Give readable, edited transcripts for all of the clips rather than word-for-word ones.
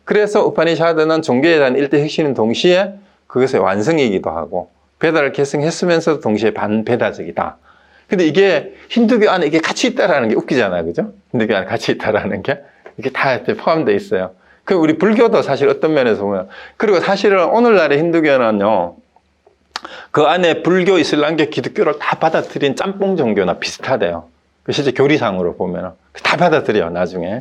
그래서 우파니샤드는 종교에 대한 일대 핵심인 동시에 그것의 완성이기도 하고 베다를 계승했으면서도 동시에 반베다적이다. 근데 이게 힌두교 안에 이게 같이 있다라는 게 웃기잖아요. 그죠? 힌두교 안에 같이 있다라는 게 이게 다 포함되어 있어요. 그 우리 불교도 사실 어떤 면에서 보면 그리고 사실은 오늘날의 힌두교는요. 그 안에 불교, 이슬람교, 기독교를 다 받아들인 짬뽕 종교나 비슷하대요. 실제 교리상으로 보면 다 받아들여요. 나중에.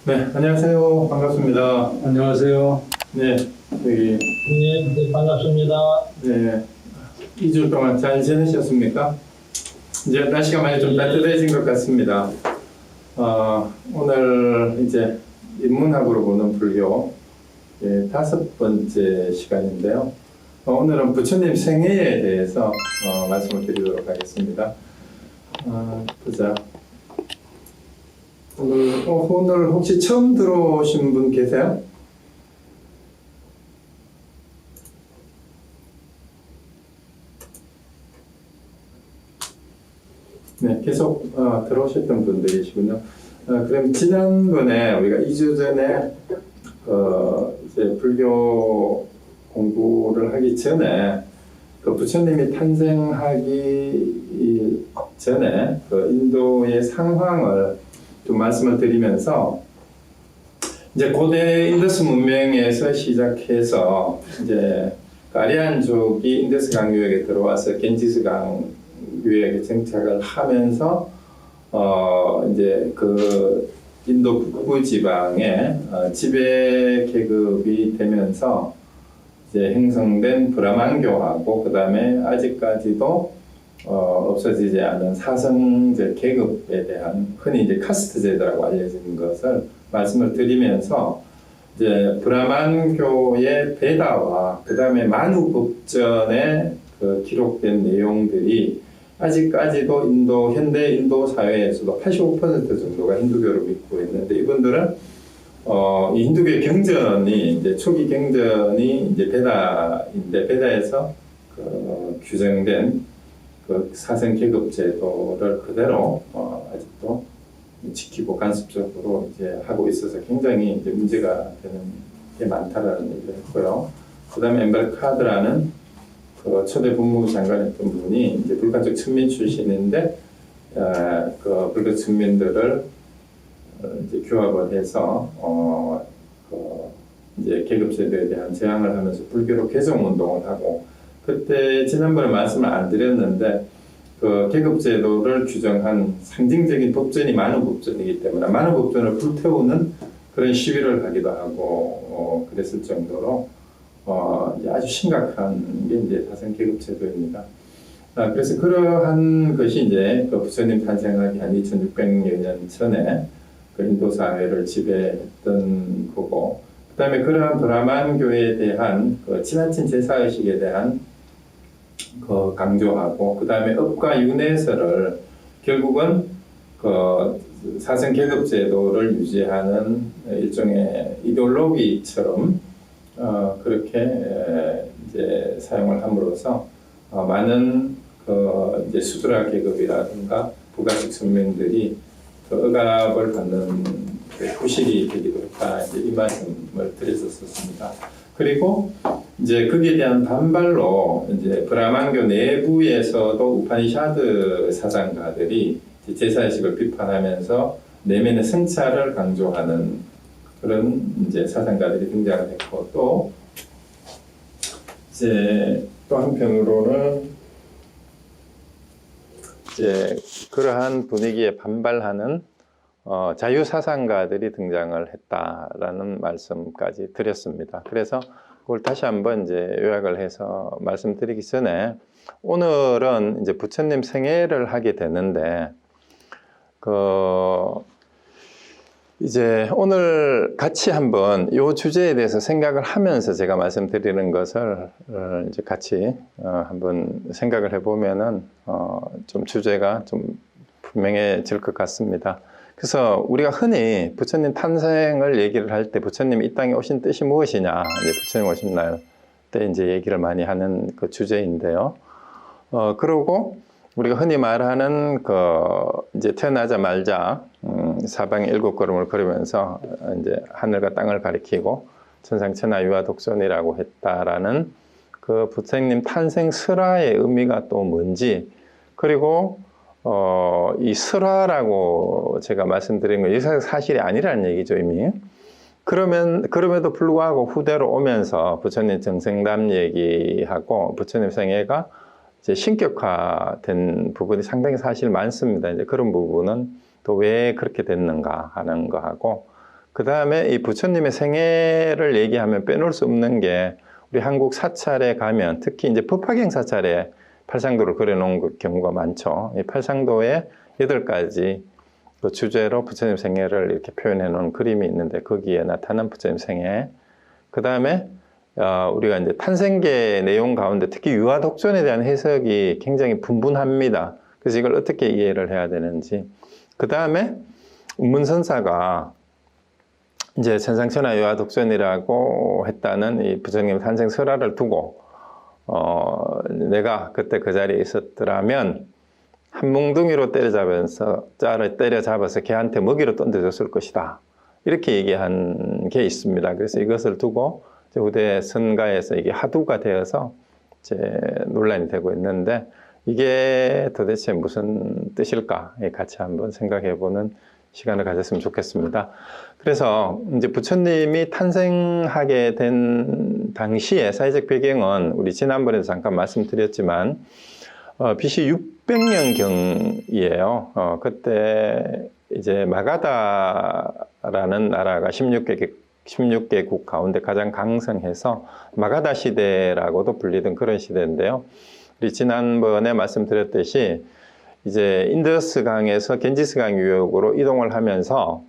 네, 안녕하세요. 반갑습니다. 안녕하세요. 네, 여기. 네, 반갑습니다. 네, 2주 동안 잘 지내셨습니까? 이제 날씨가 많이 좀 따뜻해진 것 같습니다. 오늘 이제 인문학으로 보는 불교 5번째 시간인데요. 오늘은 부처님 생애에 대해서 말씀을 드리도록 하겠습니다. 보자. 오늘 혹시 처음 들어오신 분 계세요? 네, 계속 들어오셨던 분들이시군요. 그럼 지난번에 우리가 2주 전에 이제 불교 공부를 하기 전에 그 부처님이 탄생하기 전에 그 인도의 상황을 좀 말씀을 드리면서 이제 고대 인더스 문명에서 시작해서 이제 아리안족이 인더스 강유역에 들어와서 겐지스 강유역에 정착을 하면서 이제 그 인도 북부 지방에 지배 계급이 되면서 이제 형성된 브라만교하고 그 다음에 아직까지도 없어지지 않은 사성제 계급에 대한 흔히 이제 카스트 제도라고 알려진 것을 말씀을 드리면서 이제 브라만교의 베다와 그 다음에 만우급전에 그 기록된 내용들이 아직까지도 현대 인도 사회에서도 85% 정도가 힌두교를 믿고 있는데 이분들은 이 힌두교의 경전이 이제 초기 경전이 이제 베다인데 베다에서 규정된 그 사생 계급 제도를 그대로 아직도 지키고 간섭적으로 이제 하고 있어서 굉장히 이제 문제가 되는 게 많다라는 얘기를 했고요. 그다음에 엠벨카드라는 그 초대 법무부 장관이었던 분이 이제 불가족 천민 출신인데 그 불가족 천민들을 이제 규합을 해서 이제 계급 제도에 대한 제항을 하면서 불교로 개정 운동을 하고 그때 지난번에 말씀을 안 드렸는데 그 계급 제도를 규정한 상징적인 법전이 만우법전이기 때문에 만우법전을 불태우는 그런 시위를 하기도 하고 그랬을 정도로 이제 아주 심각한 게 이제 사생 계급 제도입니다. 그래서 그러한 것이 이제 그 부처님 탄생하기 한 2600여 년 전에 그 인도 사회를 지배했던 거고, 그다음에 그러한 브라만교에 대한 그 지나친 제사의식에 대한 그 강조하고, 그다음에 업과 윤회설을 결국은 그 사생 계급 제도를 유지하는 일종의 이데올로기처럼 그렇게 이제 사용을 함으로써 많은 그 이제 수드라 계급이라든가 부가직 선명들이 그 억압을 받는 그 후실이 되기도 했다. 이제 이 말씀을 드렸었습니다. 그리고 이제 거기에 대한 반발로 이제 브라만교 내부에서도 우파니샤드 사상가들이 제사의식을 비판하면서 내면의 성찰을 강조하는 그런 이제 사상가들이 등장을 했고, 또 이제 또 한편으로는 이제 그러한 분위기에 반발하는 자유사상가들이 등장을 했다라는 말씀까지 드렸습니다. 그래서 그걸 다시 한번 이제 요약을 해서 말씀드리기 전에 오늘은 이제 부처님 생애를 하게 되는데 이제 오늘 같이 한번 이 주제에 대해서 생각을 하면서 제가 말씀드리는 것을 이제 같이 한번 생각을 해보면은 좀 주제가 좀 분명해질 것 같습니다. 그래서 우리가 흔히 부처님 탄생을 얘기를 할 때 부처님 이 땅에 오신 뜻이 무엇이냐, 이제 부처님 오신 날 때 이제 얘기를 많이 하는 그 주제인데요. 그러고 우리가 흔히 말하는 이제 태어나자마자 사방에 7걸음을 걸으면서 이제 하늘과 땅을 가리키고 천상천하 유아독존이라고 했다라는 그 부처님 탄생 설화의 의미가 또 뭔지, 그리고 이 설화라고 제가 말씀드린 건 이게 사실이 아니라는 얘기죠, 이미. 그럼에도 불구하고 후대로 오면서 부처님 정생담 얘기하고 부처님 생애가 이제 신격화된 부분이 상당히 사실 많습니다. 이제 그런 부분은 또 왜 그렇게 됐는가 하는 거하고, 그 다음에 이 부처님의 생애를 얘기하면 빼놓을 수 없는 게 우리 한국 사찰에 가면 특히 이제 법화경 사찰에 팔상도를 그려놓은 경우가 많죠. 이 팔상도에 8가지 그 주제로 부처님 생애를 이렇게 표현해 놓은 그림이 있는데 거기에 나타난 부처님 생애, 그 다음에 우리가 이제 탄생계 내용 가운데 특히 유아독존에 대한 해석이 굉장히 분분합니다. 그래서 이걸 어떻게 이해를 해야 되는지, 그 다음에 운문선사가 이제 천상천하 유아독존이라고 했다는 이 부처님 탄생 설화를 두고 내가 그때 그 자리에 있었더라면 한 몽둥이로 때려잡아서 걔한테 먹이로 던져줬을 것이다, 이렇게 얘기한 게 있습니다. 그래서 이것을 두고 후대 선가에서 이게 하두가 되어서 이제 논란이 되고 있는데, 이게 도대체 무슨 뜻일까 같이 한번 생각해보는 시간을 가졌으면 좋겠습니다. 그래서 이제 부처님이 탄생하게 된 당시의 사회적 배경은 우리 지난번에도 잠깐 말씀드렸지만 BC 600년경이에요. 그때 이제 마가다라는 나라가 16개국 가운데 가장 강성해서 마가다 시대라고도 불리던 그런 시대인데요. 우리 지난번에 말씀드렸듯이 이제 인더스 강에서 겐지스 강 유역으로 이동을 하면서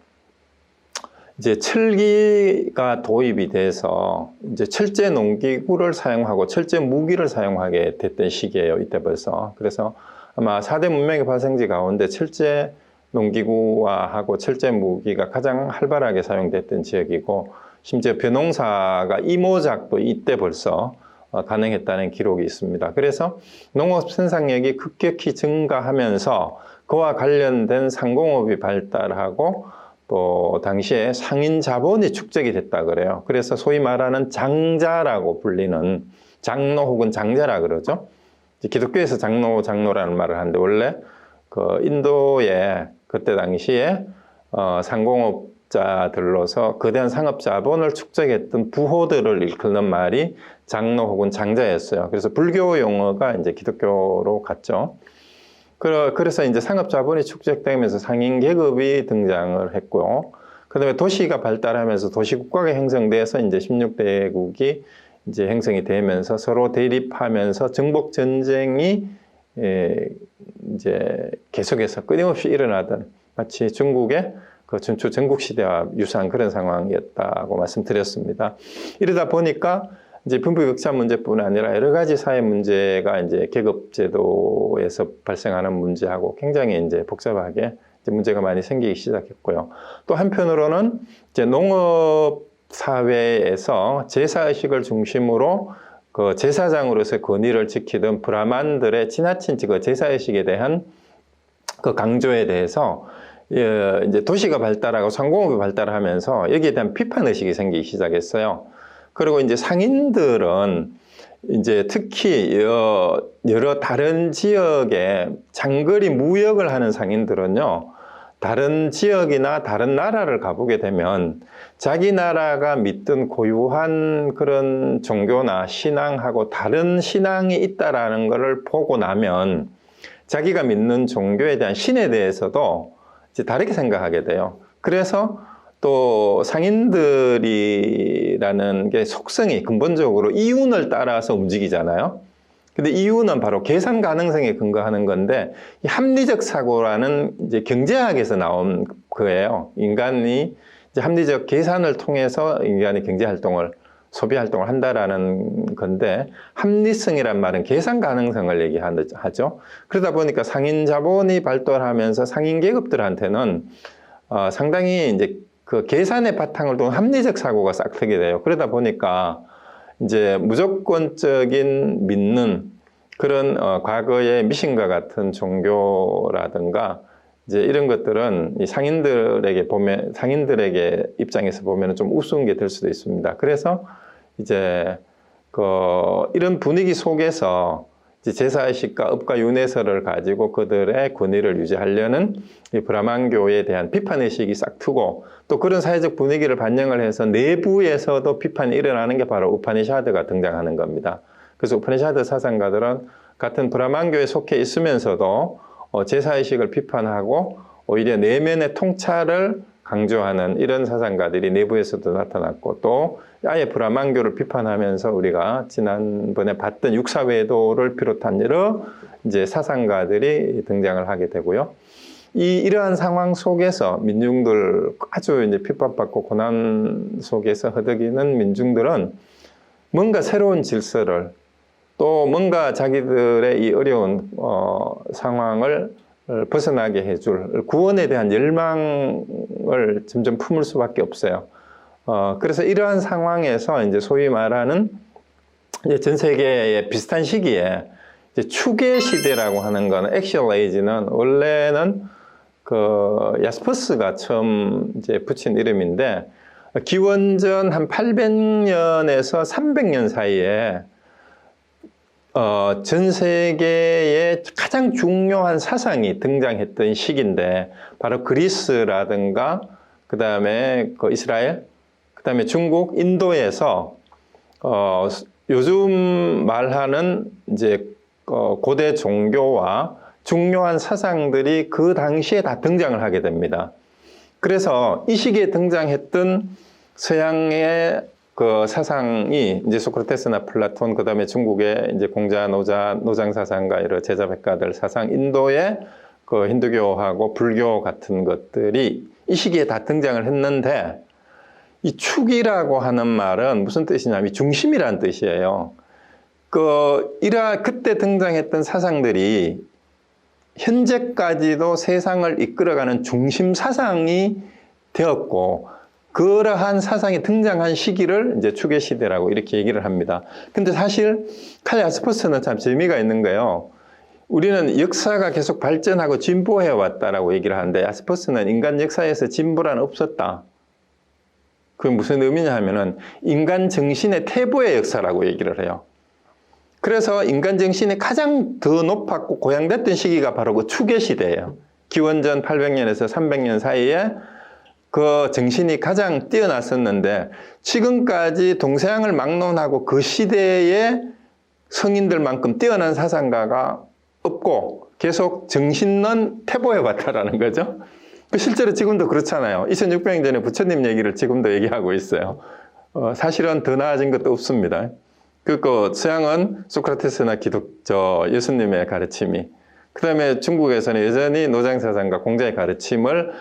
이제 철기가 도입이 돼서 이제 철제 농기구를 사용하고 철제 무기를 사용하게 됐던 시기예요, 이때 벌써. 그래서 아마 4대 문명의 발생지 가운데 철제 농기구화하고 철제 무기가 가장 활발하게 사용됐던 지역이고, 심지어 벼농사가 이모작도 이때 벌써 가능했다는 기록이 있습니다. 그래서 농업 생산력이 급격히 증가하면서 그와 관련된 상공업이 발달하고 또 당시에 상인 자본이 축적이 됐다 그래요. 그래서 소위 말하는 장자라고 불리는, 장로 혹은 장자라 그러죠. 기독교에서 장로라는 말을 하는데 원래 그 인도에 그때 당시에 상공업자들로서 거대한 상업 자본을 축적했던 부호들을 일컫는 말이 장로 혹은 장자였어요. 그래서 불교 용어가 이제 기독교로 갔죠. 그래서 이제 상업 자본이 축적되면서 상인 계급이 등장을 했고요. 그 다음에 도시가 발달하면서 도시국가가 형성돼서 이제 16대국이 이제 형성이 되면서 서로 대립하면서 정복 전쟁이 이제 계속해서 끊임없이 일어나던, 마치 중국의 그 전초 전국시대와 유사한 그런 상황이었다고 말씀드렸습니다. 이러다 보니까 이제 빈부격차 문제뿐 아니라 여러 가지 사회 문제가 이제 계급제도에서 발생하는 문제하고 굉장히 이제 복잡하게 이제 문제가 많이 생기기 시작했고요. 또 한편으로는 이제 농업 사회에서 제사의식을 중심으로 그 제사장으로서의 권위를 지키던 브라만들의 지나친 그 제사의식에 대한 그 강조에 대해서 이제 도시가 발달하고 상공업이 발달하면서 여기에 대한 비판의식이 생기기 시작했어요. 그리고 이제 상인들은 이제 특히 여러 다른 지역에 장거리 무역을 하는 상인들은요, 다른 지역이나 다른 나라를 가보게 되면 자기 나라가 믿던 고유한 그런 종교나 신앙하고 다른 신앙이 있다라는 것을 보고 나면 자기가 믿는 종교에 대한 신에 대해서도 이제 다르게 생각하게 돼요. 그래서 또 상인들이라는 게 속성이 근본적으로 이윤을 따라서 움직이잖아요. 근데 이윤은 바로 계산 가능성에 근거하는 건데, 이 합리적 사고라는 이제 경제학에서 나온 거예요. 인간이 이제 합리적 계산을 통해서 인간이 경제 활동을, 소비 활동을 한다라는 건데, 합리성이란 말은 계산 가능성을 얘기하죠. 그러다 보니까 상인 자본이 발달하면서 상인 계급들한테는 상당히 이제 그 계산의 바탕을 둔 합리적 사고가 싹트게 돼요. 그러다 보니까 이제 무조건적인 믿는 그런 과거의 미신과 같은 종교라든가 이제 이런 것들은 이 상인들에게 입장에서 보면 좀 우스운 게 될 수도 있습니다. 그래서 이제 이런 분위기 속에서 이제 제사의식과 업과 윤회설을 가지고 그들의 권위를 유지하려는 이 브라만교에 대한 비판의식이 싹 트고 또 그런 사회적 분위기를 반영을 해서 내부에서도 비판이 일어나는 게 바로 우파니샤드가 등장하는 겁니다. 그래서 우파니샤드 사상가들은 같은 브라만교에 속해 있으면서도 제사의식을 비판하고 오히려 내면의 통찰을 강조하는 이런 사상가들이 내부에서도 나타났고 또 아예 브라만교를 비판하면서 우리가 지난번에 봤던 육사외도를 비롯한 여러 이제 사상가들이 등장을 하게 되고요. 이러한 상황 속에서 민중들 아주 이제 핍박받고 고난 속에서 허덕이는 민중들은 뭔가 새로운 질서를 또 뭔가 자기들의 이 어려운 상황을 벗어나게 해줄 구원에 대한 열망을 점점 품을 수밖에 없어요. 그래서 이러한 상황에서 이제 소위 말하는 이제 전 세계의 비슷한 시기에 이제 추계 시대라고 하는 거는 액츄얼 에이지는 원래는 야스퍼스가 처음 이제 붙인 이름인데 기원전 한 800년에서 300년 사이에 전 세계에 가장 중요한 사상이 등장했던 시기인데 바로 그리스라든가 그 다음에 이스라엘, 그 다음에 중국, 인도에서 요즘 말하는 이제 고대 종교와 중요한 사상들이 그 당시에 다 등장을 하게 됩니다. 그래서 이 시기에 등장했던 서양의 그 사상이 이제 소크라테스나 플라톤, 그 다음에 중국의 이제 공자, 노장 사상가, 이런 제자 백가들 사상, 인도의 그 힌두교하고 불교 같은 것들이 이 시기에 다 등장을 했는데 이 축이라고 하는 말은 무슨 뜻이냐면 중심이라는 뜻이에요. 그때 등장했던 사상들이 현재까지도 세상을 이끌어가는 중심 사상이 되었고 그러한 사상이 등장한 시기를 이제 추계 시대라고 이렇게 얘기를 합니다. 근데 사실 칼 야스퍼스는 참 재미가 있는 거예요. 우리는 역사가 계속 발전하고 진보해 왔다라고 얘기를 하는데 야스퍼스는 인간 역사에서 진보란 없었다. 그게 무슨 의미냐 하면은 인간 정신의 퇴보의 역사라고 얘기를 해요. 그래서 인간 정신이 가장 더 높았고 고양됐던 시기가 바로 그 추계 시대예요. 기원전 800년에서 300년 사이에 그 정신이 가장 뛰어났었는데 지금까지 동서양을 막론하고 그 시대의 성인들만큼 뛰어난 사상가가 없고 계속 정신은 퇴보해 왔다라는 거죠. 실제로 지금도 그렇잖아요. 2600년 전에 부처님 얘기를 지금도 얘기하고 있어요. 사실은 더 나아진 것도 없습니다. 서양은 소크라테스나 예수님의 가르침이, 그 다음에 중국에서는 여전히 노장사상과 공자의 가르침을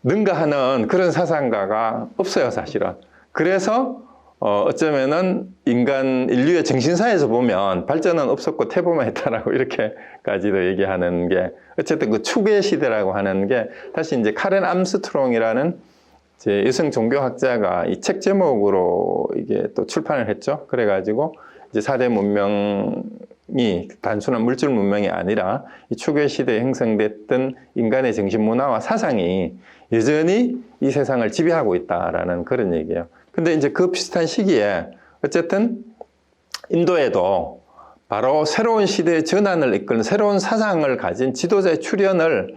능가하는 그런 사상가가 없어요, 사실은. 그래서 어쩌면은 인류의 정신사에서 보면 발전은 없었고 퇴보만 했다라고 이렇게까지도 얘기하는 게 어쨌든 그 추계 시대라고 하는 게 다시 이제 카렌 암스트롱이라는 이제 여성 종교학자가 이 책 제목으로 이게 또 출판을 했죠. 그래가지고 이제 4대 문명이 단순한 물질 문명이 아니라 이 추계 시대에 형성됐던 인간의 정신 문화와 사상이 여전히 이 세상을 지배하고 있다라는 그런 얘기예요. 근데 이제 그 비슷한 시기에 어쨌든 인도에도 바로 새로운 시대의 전환을 이끄는 새로운 사상을 가진 지도자의 출현을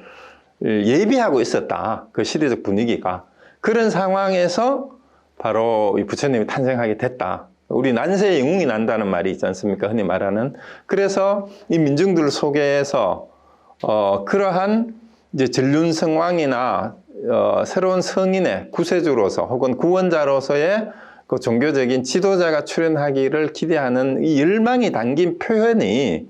예비하고 있었다. 그 시대적 분위기가. 그런 상황에서 바로 이 부처님이 탄생하게 됐다. 우리 난세의 영웅이 난다는 말이 있지 않습니까? 흔히 말하는. 그래서 이 민중들 속에서 그러한 이제 전륜성왕이나 새로운 성인의 구세주로서 혹은 구원자로서의 그 종교적인 지도자가 출현하기를 기대하는 이 열망이 담긴 표현이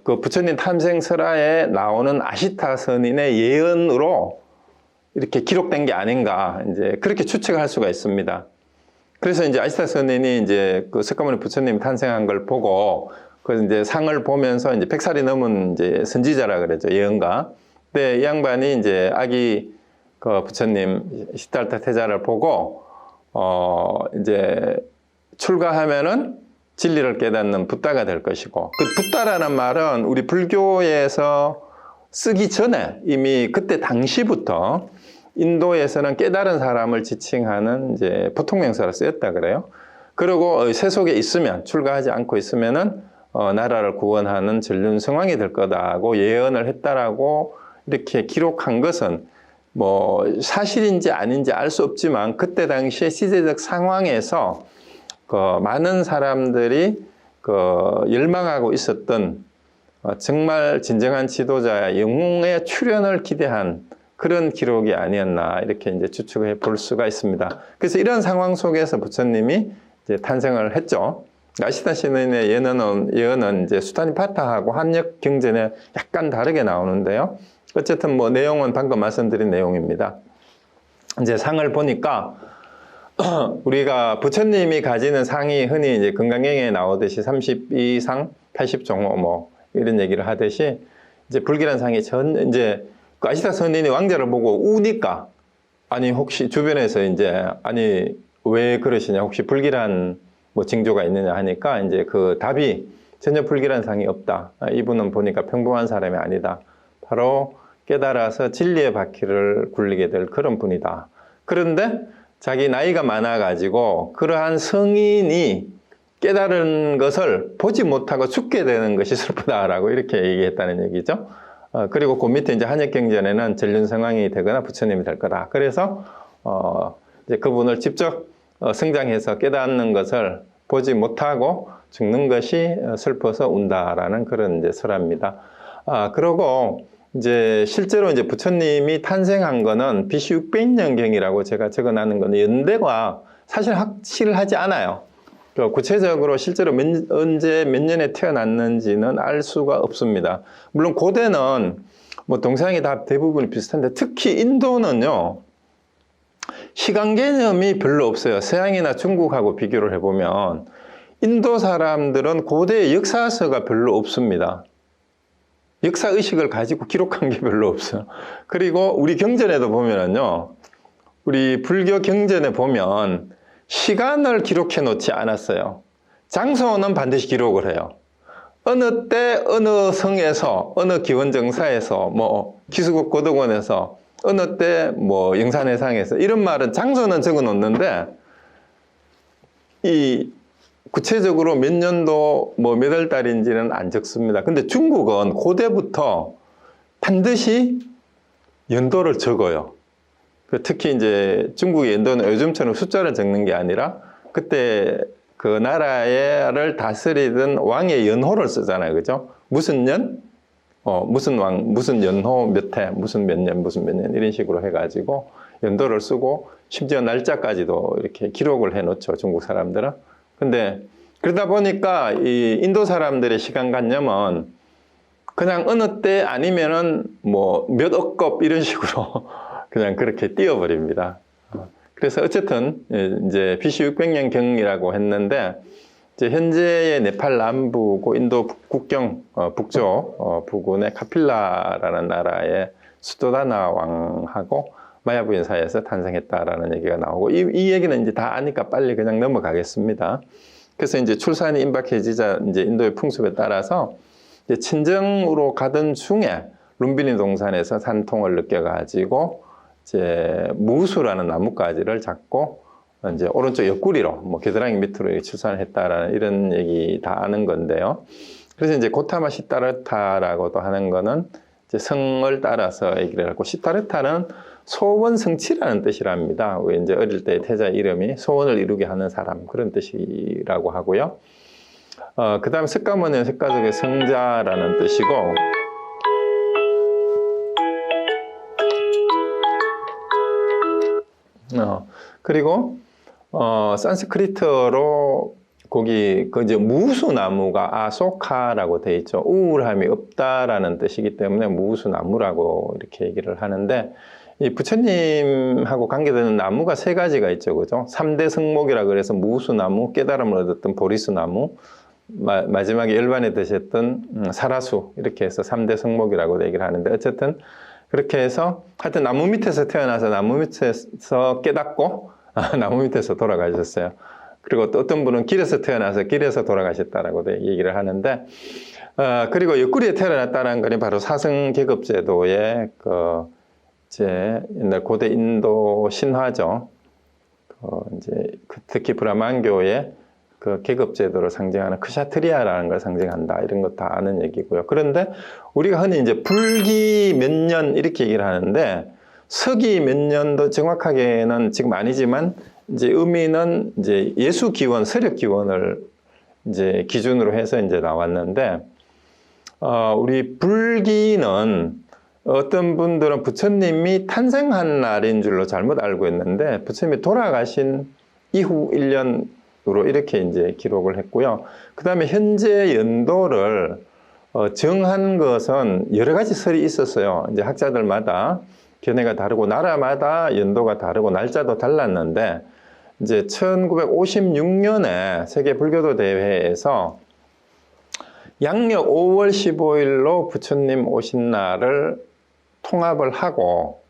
그 부처님 탄생설화에 나오는 아시타 선인의 예언으로 이렇게 기록된 게 아닌가 이제 그렇게 추측할 수가 있습니다. 그래서 이제 아시타 선인이 이제 그 석가모니 부처님 탄생한 걸 보고 그 이제 상을 보면서 이제 100살이 넘은 이제 선지자라 그러죠, 예언가. 근데 이 양반이 이제 아기 그 부처님 시달타 태자를 보고 이제 출가하면은 진리를 깨닫는 붓다가 될 것이고, 그 붓다라는 말은 우리 불교에서 쓰기 전에 이미 그때 당시부터 인도에서는 깨달은 사람을 지칭하는 이제 보통명사로 쓰였다 그래요. 그리고 세속에 있으면, 출가하지 않고 있으면은 나라를 구원하는 전륜성왕이 될 거다고 예언을 했다라고 이렇게 기록한 것은 뭐 사실인지 아닌지 알 수 없지만, 그때 당시에 시대적 상황에서 그 많은 사람들이 그 열망하고 있었던 정말 진정한 지도자의 영웅의 출현을 기대한 그런 기록이 아니었나, 이렇게 이제 추측해 볼 수가 있습니다. 그래서 이런 상황 속에서 부처님이 이제 탄생을 했죠. 아시타 신인의 예언은 이제 수타니파타하고 한역 경전에 약간 다르게 나오는데요. 어쨌든 뭐 내용은 방금 말씀드린 내용입니다. 이제 상을 보니까 우리가 부처님이 가지는 상이 흔히 이제 건강경에 나오듯이 32상, 80종호 뭐 이런 얘기를 하듯이, 이제 불길한 상이 이제 그 아시타 선인이 왕자를 보고 우니까, 아니 혹시 주변에서 이제 아니 왜 그러시냐, 혹시 불길한 뭐 징조가 있느냐 하니까 이제 그 답이 전혀 불길한 상이 없다. 이분은 보니까 평범한 사람이 아니다. 바로 깨달아서 진리의 바퀴를 굴리게 될 그런 분이다. 그런데 자기 나이가 많아가지고 그러한 성인이 깨달은 것을 보지 못하고 죽게 되는 것이 슬프다라고 이렇게 얘기했다는 얘기죠. 그리고 그 밑에 이제 한역경전에는 전륜성왕이 되거나 부처님이 될 거다. 그래서 이제 그분을 직접 성장해서 깨닫는 것을 보지 못하고 죽는 것이 슬퍼서 운다라는 그런 이제 설화입니다. 그러고 이제 실제로 이제 부처님이 탄생한 거는 BC 600년경이라고 제가 적어놨는 건 연대가 사실 확실하지 않아요. 구체적으로 실제로 언제 몇 년에 태어났는지는 알 수가 없습니다. 물론 고대는 뭐 동서양이 다 대부분 비슷한데, 특히 인도는요 시간 개념이 별로 없어요. 서양이나 중국하고 비교를 해보면 인도 사람들은 고대의 역사서가 별로 없습니다. 역사의식을 가지고 기록한 게 별로 없어요. 그리고 우리 경전에도 보면은요, 우리 불교 경전에 보면 시간을 기록해 놓지 않았어요. 장소는 반드시 기록을 해요. 어느 때 어느 성에서 어느 기원정사에서 뭐 기수국 고덕원에서 어느 때 뭐 영산해상에서, 이런 말은 장소는 적어 놓는데 이 구체적으로 몇 년도 뭐 몇 월 달인지는 안 적습니다. 근데 중국은 고대부터 반드시 연도를 적어요. 특히 이제 중국의 연도는 요즘처럼 숫자를 적는 게 아니라 그때 그 나라를 다스리던 왕의 연호를 쓰잖아요. 그죠? 무슨 년, 무슨 왕, 무슨 연호 몇 해, 무슨 몇 년, 무슨 몇 년, 이런 식으로 해가지고 연도를 쓰고 심지어 날짜까지도 이렇게 기록을 해 놓죠. 중국 사람들은. 근데 그러다 보니까 이 인도 사람들의 시간관념은 그냥 어느 때 아니면은 뭐 몇 억겁 이런 식으로 그냥 그렇게 띄워버립니다. 그래서 어쨌든 이제 BC 600년 경이라고 했는데, 이제 현재의 네팔 남부고 인도 국경 북쪽 부근의 카필라라는 나라의 수도다나 왕하고 마야 부인 사이에서 탄생했다라는 얘기가 나오고, 이 얘기는 이제 다 아니까 빨리 그냥 넘어가겠습니다. 그래서 이제 출산이 임박해지자 이제 인도의 풍습에 따라서 이제 친정으로 가던 중에 룸비니 동산에서 산통을 느껴가지고 이제 무수라는 나뭇가지를 잡고 이제 오른쪽 옆구리로 뭐 겨드랑이 밑으로 출산을 했다라는 이런 얘기 다 아는 건데요. 그래서 이제 고타마 시타르타라고도 하는 거는 이제 성을 따라서 얘기를 하고, 시타르타는 소원 성취라는 뜻이랍니다. 이제 어릴 때 태자 이름이 소원을 이루게 하는 사람, 그런 뜻이라고 하고요. 그 다음에 석가모니는 석가족의 성자라는 뜻이고, 그리고 산스크리트로 거기 그 이제 무수나무가 아소카라고 돼 있죠. 우울함이 없다라는 뜻이기 때문에 무수나무라고 이렇게 얘기를 하는데, 이 부처님하고 관계되는 나무가 세 가지가 있죠. 그죠? 3대 성목이라 그래서 무수나무, 깨달음을 얻었던 보리수나무, 마지막에 열반에 드셨던 사라수, 이렇게 해서 3대 성목이라고 얘기를 하는데, 어쨌든 그렇게 해서 하여튼 나무 밑에서 태어나서 나무 밑에서 깨닫고 나무 밑에서 돌아가셨어요. 그리고 또 어떤 분은 길에서 태어나서 길에서 돌아가셨다라고 얘기를 하는데, 그리고 옆구리에 태어났다는 것이 바로 사승계급제도의 이제 옛날 고대 인도 신화죠. 이제 특히 브라만교의 그 계급제도를 상징하는 크샤트리아라는 걸 상징한다. 이런 것 다 아는 얘기고요. 그런데 우리가 흔히 이제 불기 몇 년 이렇게 얘기를 하는데, 서기 몇 년도 정확하게는 지금 아니지만, 이제 의미는 이제 예수 기원, 서력 기원을 이제 기준으로 해서 이제 나왔는데, 우리 불기는 어떤 분들은 부처님이 탄생한 날인 줄로 잘못 알고 있는데, 부처님이 돌아가신 이후 1년으로 이렇게 이제 기록을 했고요. 그 다음에 현재 연도를 정한 것은 여러 가지 설이 있었어요. 이제 학자들마다 견해가 다르고 나라마다 연도가 다르고 날짜도 달랐는데, 이제 1956년에 세계 불교도 대회에서 양력 5월 15일로 부처님 오신 날을 통합을 하고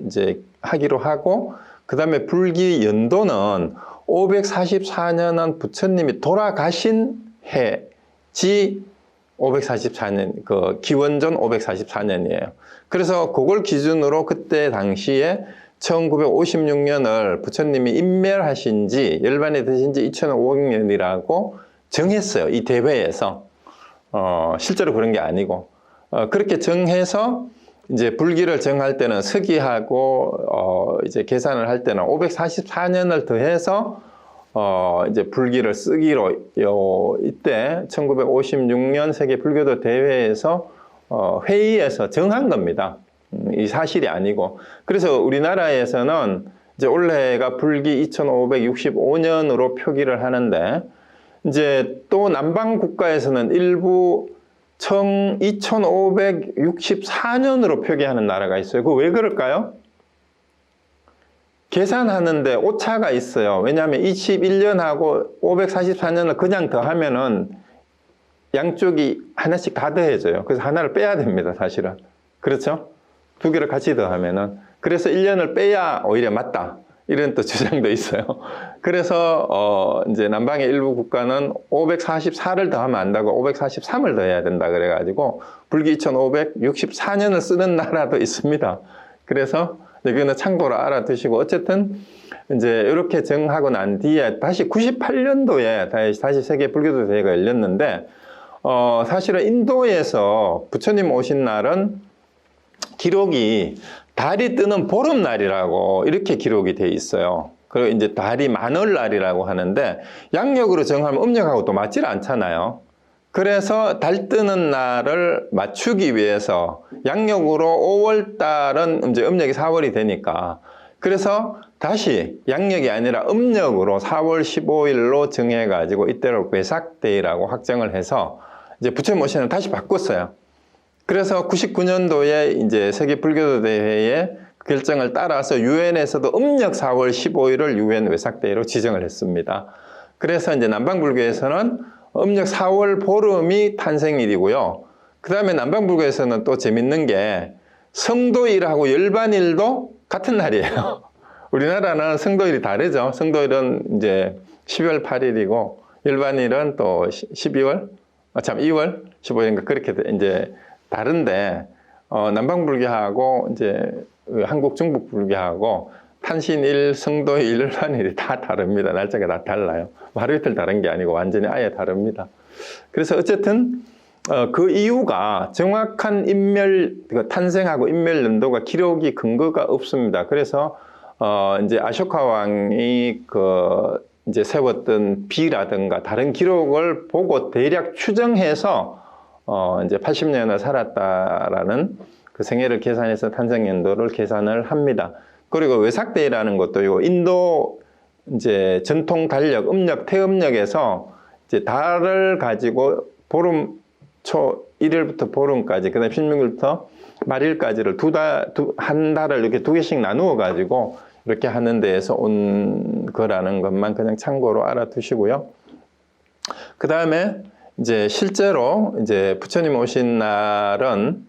이제 하기로 하고, 그 다음에 불기 연도는 544년은 부처님이 돌아가신 해지 544년, 기원전 544년이에요. 그래서 그걸 기준으로 그때 당시에 1956년을 부처님이 인멸하신 지, 열반이 되신 지 2500년이라고 정했어요. 이 대회에서. 실제로 그런 게 아니고. 그렇게 정해서 이제 불기를 정할 때는 서기하고, 이제 계산을 할 때는 544년을 더해서, 이제 불기를 쓰기로, 이때 1956년 세계 불교도 대회에서, 회의에서 정한 겁니다. 이 사실이 아니고. 그래서 우리나라에서는 이제 올해가 불기 2565년으로 표기를 하는데, 이제 또 남방 국가에서는 일부 2564년으로 표기하는 나라가 있어요. 그 왜 그럴까요? 계산하는데 오차가 있어요. 왜냐하면 21년하고 544년을 그냥 더하면은 양쪽이 하나씩 다 더해져요. 그래서 하나를 빼야 됩니다, 사실은. 그렇죠? 두 개를 같이 더하면은. 그래서 1년을 빼야 오히려 맞다. 이런 또 주장도 있어요. 그래서 이제 남방의 일부 국가는 544를 더하면 안 되고 543을 더해야 된다 그래가지고 불기 2564년을 쓰는 나라도 있습니다. 그래서 이거는 참고로 알아두시고, 어쨌든 이제 이렇게 정하고 난 뒤에 다시 98년도에 다시 세계 불교도 대회가 열렸는데, 사실은 인도에서 부처님 오신 날은 기록이 달이 뜨는 보름날이라고 이렇게 기록이 돼 있어요. 그리고 이제 달이 만월날이라고 하는데, 양력으로 정하면 음력하고 또 맞질 않잖아요. 그래서 달 뜨는 날을 맞추기 위해서 양력으로 5월 달은 이제 음력이 4월이 되니까, 그래서 다시 양력이 아니라 음력으로 4월 15일로 정해가지고 이때를 외삭데이라고 확정을 해서 이제 부처님 오시는 다시 바꿨어요. 그래서 99년도에 이제 세계 불교도 대회의 결정을 따라서 유엔에서도 음력 4월 15일을 유엔 외삭데이로 지정을 했습니다. 그래서 이제 남방불교에서는 음력 4월 보름이 탄생일이고요. 그 다음에 남방불교에서는 또 재밌는 게 성도일하고 열반일도 같은 날이에요. 우리나라는 성도일이 다르죠. 성도일은 이제 12월 8일이고 열반일은 또 2월 15일인가 그렇게 이제 다른데, 남방불교하고 이제 한국 중국 불교하고 탄신일, 성도일, 열반일이 다 다릅니다. 날짜가 다 달라요. 하루 이틀 다른 게 아니고 완전히 아예 다릅니다. 그래서 어쨌든 그 이유가 정확한 탄생하고 인멸 연도가 기록이 근거가 없습니다. 그래서 이제 아쇼카 왕이 이제 세웠던 비라든가 다른 기록을 보고 대략 추정해서 이제 80년을 살았다라는 그 생애를 계산해서 탄생 연도를 계산을 합니다. 그리고 외삭데이라는 것도 요 인도 이제 전통 달력, 음력, 태음력에서 이제 달을 가지고 보름 초 1일부터 보름까지, 그 다음에 16일부터 말일까지를 한 달을 이렇게 두 개씩 나누어 가지고 이렇게 하는 데에서 온 거라는 것만 그냥 참고로 알아두시고요. 그 다음에 이제 실제로 이제 부처님 오신 날은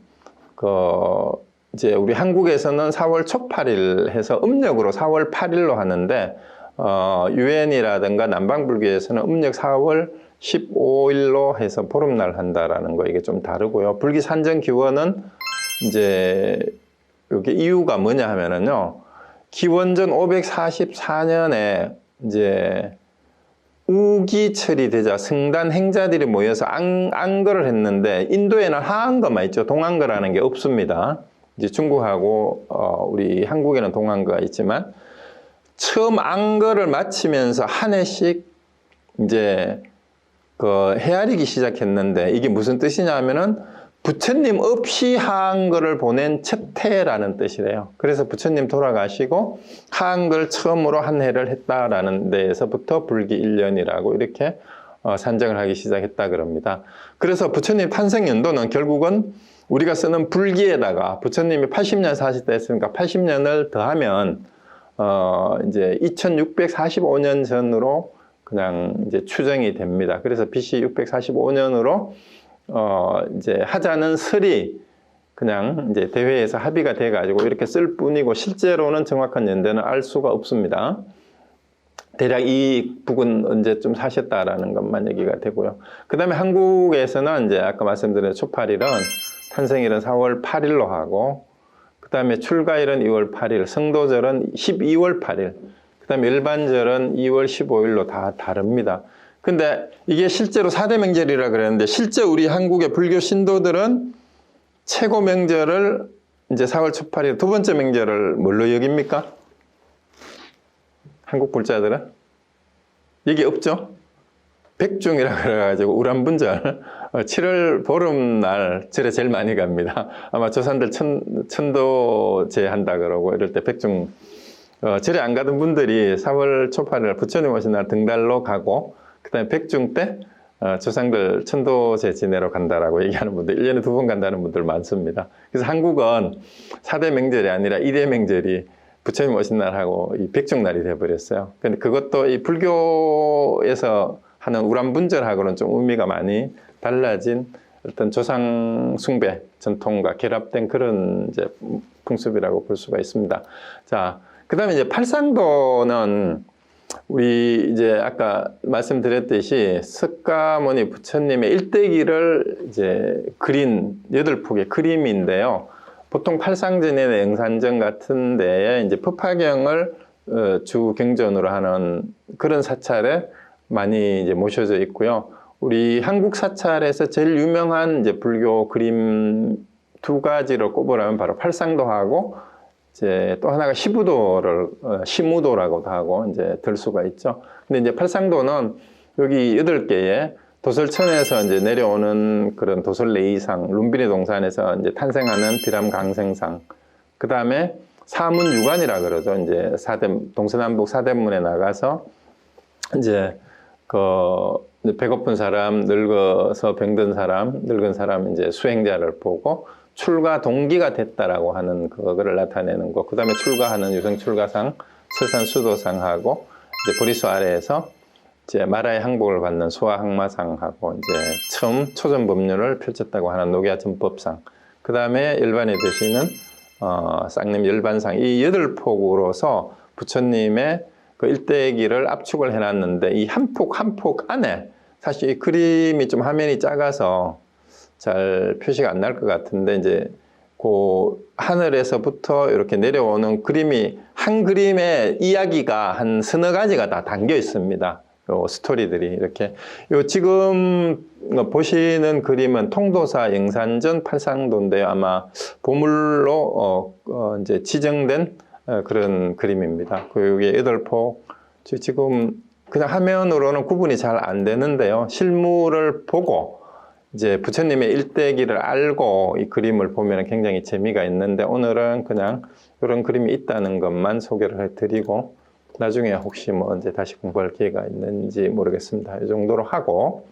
이제 우리 한국에서는 4월 초8일 해서 음력으로 4월 8일로 하는데 유엔이라든가 남방불교에서는 음력 4월 15일로 해서 보름날 한다라는 거, 이게 좀 다르고요. 불기 산정 기원은 이제 여기 이유가 뭐냐 하면은요, 기원전 544년에 이제 우기철이 되자 승단 행자들이 모여서 안거를 했는데, 인도에는 하안거만 있죠. 동안거라는 게 없습니다. 이제 중국하고 우리 한국에는 동안거가 있지만, 처음 안거를 마치면서 한 해씩 이제 그 헤아리기 시작했는데, 이게 무슨 뜻이냐 하면은 부처님 없이 하안거를 보낸 첫 해라는 뜻이래요. 그래서 부처님 돌아가시고 하안거를 처음으로 한 해를 했다라는 데에서부터 불기 1년이라고 이렇게 산정을 하기 시작했다 그럽니다. 그래서 부처님 탄생 연도는 결국은 우리가 쓰는 불기에다가 부처님이 80년 사셨다 했으니까 80년을 더하면 이제 2645년 전으로 그냥 이제 추정이 됩니다. 그래서 BC 645년으로 이제 하자는 설이 그냥 이제 대회에서 합의가 돼가지고 이렇게 쓸 뿐이고, 실제로는 정확한 연대는 알 수가 없습니다. 대략 이 북은 언제쯤 사셨다라는 것만 얘기가 되고요. 그 다음에 한국에서는 이제 아까 말씀드린 초팔일은 탄생일은 4월 8일로 하고, 그 다음에 출가일은 2월 8일, 성도절은 12월 8일, 그 다음에 일반절은 2월 15일로 다 다릅니다. 근데 이게 실제로 4대 명절이라 그랬는데, 실제 우리 한국의 불교 신도들은 최고 명절을 이제 4월 초 8일, 두 번째 명절을 뭘로 여깁니까? 한국 불자들은? 이게 없죠? 백중이라 그래가지고 우람분절, 7월 보름날 절에 제일 많이 갑니다. 아마 조산들 천도제 한다 그러고 이럴 때 백중, 절에 안 가던 분들이 4월 초 8일 부처님 오신 날 등달로 가고, 그 다음에 백중 때 조상들 천도제 지내러 간다라고 얘기하는 분들, 1년에 2번 간다는 분들 많습니다. 그래서 한국은 4대 명절이 아니라 2대 명절이 부처님 오신 날하고 이 백중날이 돼버렸어요. 근데 그것도 이 불교에서 하는 우람분절하고는 좀 의미가 많이 달라진 어떤 조상 숭배 전통과 결합된 그런 이제 풍습이라고 볼 수가 있습니다. 자, 그 다음에 이제 팔상도는 우리 이제 아까 말씀드렸듯이 석가모니 부처님의 일대기를 이제 그린 8폭의 그림인데요. 보통 팔상전이나 영산전 같은 데에 이제 법화경을 주 경전으로 하는 그런 사찰에 많이 이제 모셔져 있고요. 우리 한국 사찰에서 제일 유명한 이제 불교 그림 2가지를 꼽으라면 바로 팔상도하고 이제 또 하나가 시무도라고도 하고 이제 들 수가 있죠. 근데 이제 팔상도는 여기 8개의 도설천에서 이제 내려오는 그런 도설레이상, 룸비니 동산에서 이제 탄생하는 비람강생상, 그 다음에 사문유관이라 그러죠. 이제 동서남북 사대문에 나가서 이제 배고픈 사람, 늙어서 병든 사람, 늙은 사람 이제 수행자를 보고 출가 동기가 됐다라고 하는 그거를 나타내는 거. 그 다음에 출가하는 유성출가상, 서산수도상하고 이제 보리수 아래에서 이제 마라의 항복을 받는 소아항마상하고 이제 처음 초전법륜을 펼쳤다고 하는 녹야전법상. 그 다음에 열반에 드시는 쌍림 열반상. 이 8폭으로서 부처님의 그 일대기를 압축을 해놨는데, 이 한 폭 한 폭 안에 사실 이 그림이 좀 화면이 작아서 잘 표시가 안 날 것 같은데, 이제 그 하늘에서부터 이렇게 내려오는 그림이, 한 그림에 이야기가 한 서너 가지가 다 담겨 있습니다. 요 스토리들이 이렇게. 요 지금 보시는 그림은 통도사 영산전 팔상도인데요. 아마 보물로 이제 지정된 그런 그림입니다. 여기 8폭. 지금 그냥 화면으로는 구분이 잘 안 되는데요. 실물을 보고 이제 부처님의 일대기를 알고 이 그림을 보면 굉장히 재미가 있는데, 오늘은 그냥 이런 그림이 있다는 것만 소개를 해드리고, 나중에 혹시 뭐 이제 다시 공부할 기회가 있는지 모르겠습니다. 이 정도로 하고,